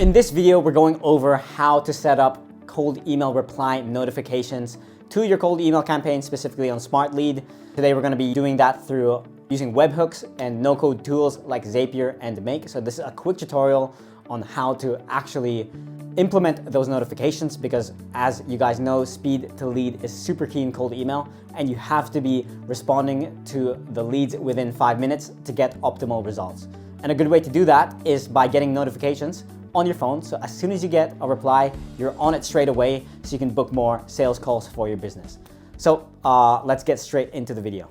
In this video, we're going over how to set up cold email reply notifications to your cold email campaign, specifically on Smart Lead. Today, we're going to be doing that through using webhooks and no-code tools like Zapier and Make. So this is a quick tutorial on how to actually implement those notifications, because as you guys know, speed to lead is super key in cold email, and you have to be responding to the leads within 5 minutes to get optimal results. And a good way to do that is by getting notifications on your phone. So as soon as you get a reply, you're on it straight away so you can book more sales calls for your business. So let's get straight into the video.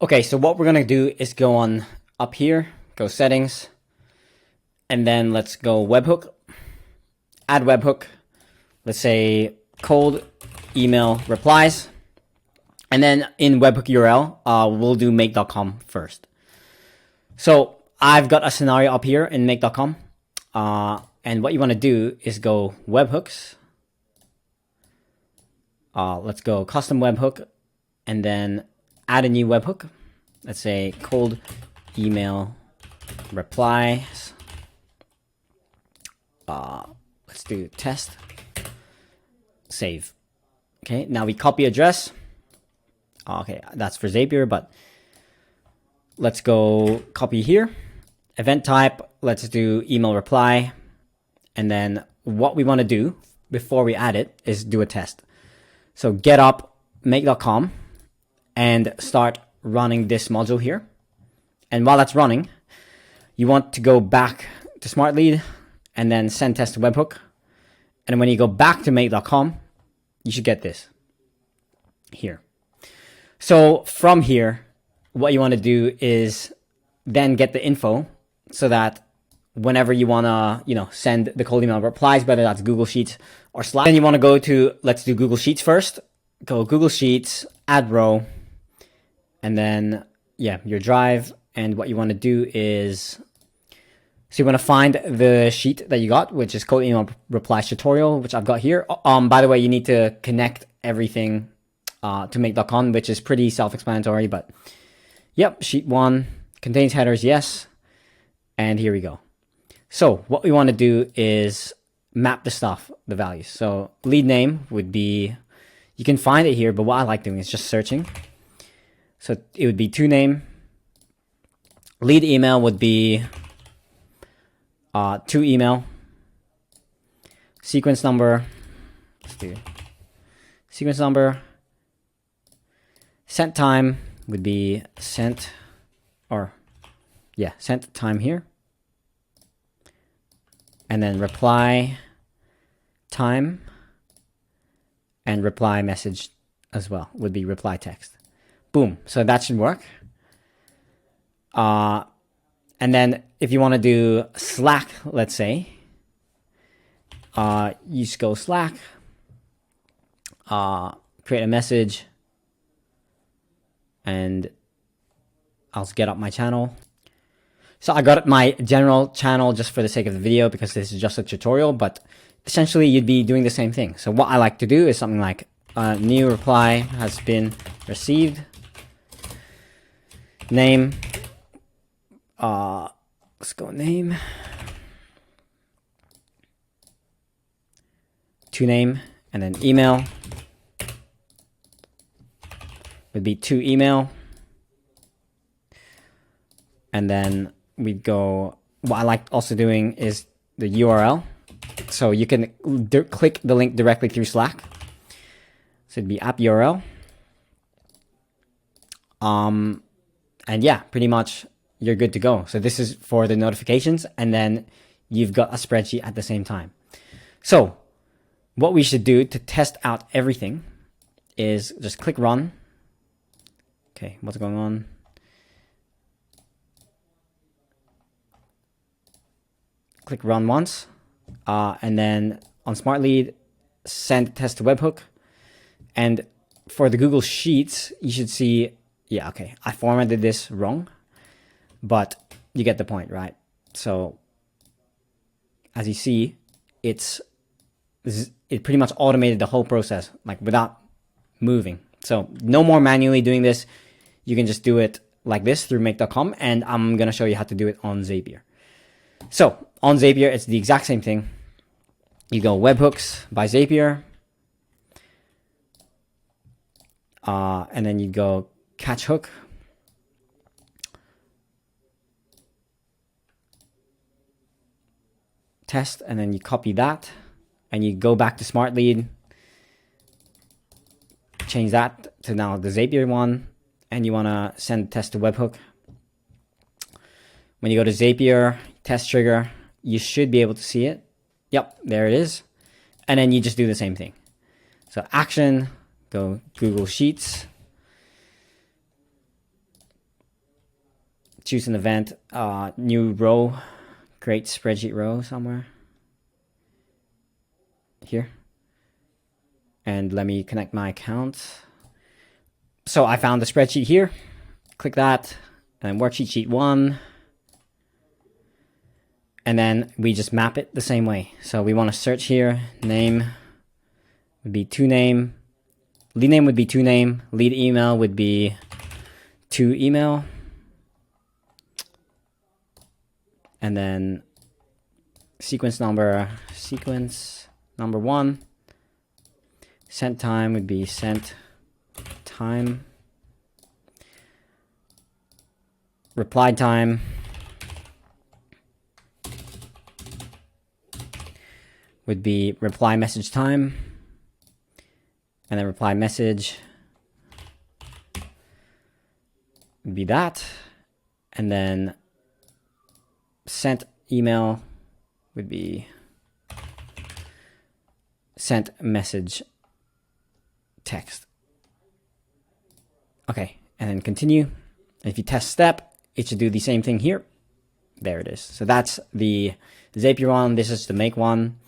Okay, so what we're gonna do is go on up here, go settings, and then let's go webhook, add webhook. Let's say cold email replies. And then in webhook URL, we'll do make.com first. So I've got a scenario up here in make.com. And what you want to do is go webhooks. Let's go custom webhook and then add a new webhook. Let's say cold email replies. Let's do test, save. Okay, now we copy address. Okay, that's for Zapier, but let's go copy here. Event type, let's do email reply. And then what we want to do before we add it is do a test. So get up make.com and start running this module here. And while that's running, you want to go back to Smart Lead and then send test to webhook. And when you go back to make.com, you should get this here. So from here, what you want to do is then get the info so that whenever you want to, send the cold email replies, whether that's Google Sheets or Slack, then you want to go to, let's do Google Sheets first. Go Google Sheets, add row, and then, your drive. And what you want to do is, so you want to find the sheet that you got, which is cold email replies tutorial, which I've got here. By the way, you need to connect everything to make.com, which is pretty self-explanatory, but yep, sheet 1 contains headers, yes, and here we go. So what we want to do is map the values. So lead name would be, you can find it here, but what I like doing is just searching. So it would be to lead email would be to email, sequence number, let's do sequence number. Sent time would be sent time here. And then reply time and reply message as well would be reply text. Boom. So that should work. And then if you want to do Slack, let's say, you just go Slack, create a message, and I'll get up my channel. So I got my general channel just for the sake of the video because this is just a tutorial, but essentially you'd be doing the same thing. So what I like to do is something like new reply has been received. Name, let's go name. To name, and then email would be to email. And then we'd go, what I like also doing is the URL. So you can click the link directly through Slack. So it'd be app URL. And pretty much you're good to go. So this is for the notifications, and then you've got a spreadsheet at the same time. So what we should do to test out everything is just click run. Okay, what's going on? Click run once, and then on Smart Lead, send test to webhook. And for the Google Sheets, you should see, I formatted this wrong, but you get the point, right? So as you see, it pretty much automated the whole process, like without moving. So no more manually doing this. You can just do it like this through make.com, and I'm going to show you how to do it on Zapier. So on Zapier, it's the exact same thing. You go webhooks by Zapier, and then you go catch hook. Test, and then you copy that, and you go back to Smart Lead, change that to now the Zapier one, and you want to send test to webhook. When you go to Zapier, test trigger, you should be able to see it. Yep, there it is. And then you just do the same thing. So action, go Google Sheets, choose an event, new row, create spreadsheet row somewhere here. And let me connect my account. So I found the spreadsheet here. Click that, and worksheet sheet 1. And then we just map it the same way. So we want to search here. Name would be to name. Lead name would be to name. Lead email would be to email. And then sequence number 1. Sent time would be sent time. Reply time would be reply message time. And then reply message would be that. And then sent email would be sent message text. Okay, and then continue. If you test step, it should do the same thing here. There it is. So that's the Zapier one. This is the make one.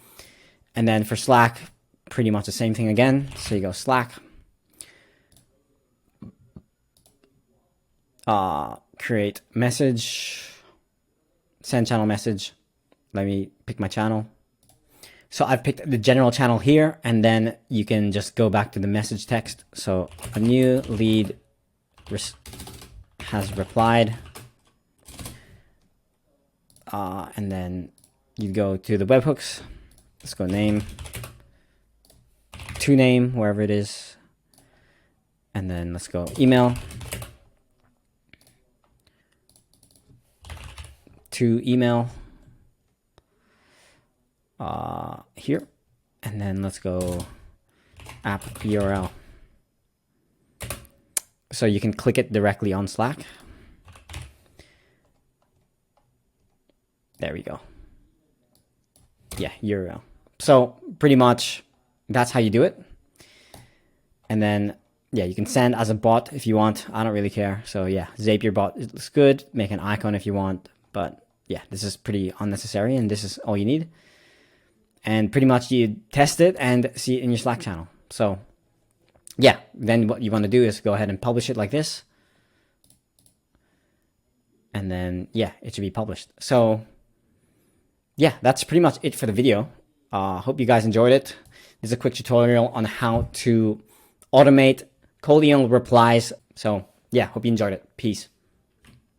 And then for Slack, pretty much the same thing again. So you go Slack, create message, send channel message. Let me pick my channel. So I've picked the general channel here, and then you can just go back to the message text. So a new lead has replied. And then you go to the webhooks. Let's go name, to name, wherever it is. And then let's go email, to email, here. And then let's go app URL. So you can click it directly on Slack. There we go. Yeah, URL. So pretty much that's how you do it. And then, yeah, you can send as a bot if you want. I don't really care. So yeah, Zapier bot, it looks good. Make an icon if you want. But yeah, this is pretty unnecessary, and this is all you need. And pretty much you test it and see it in your Slack channel. So yeah, then what you want to do is go ahead and publish it like this. And then, yeah, it should be published. So yeah, that's pretty much it for the video. Hope you guys enjoyed it. This is a quick tutorial on how to automate cold email replies. So yeah, hope you enjoyed it. Peace.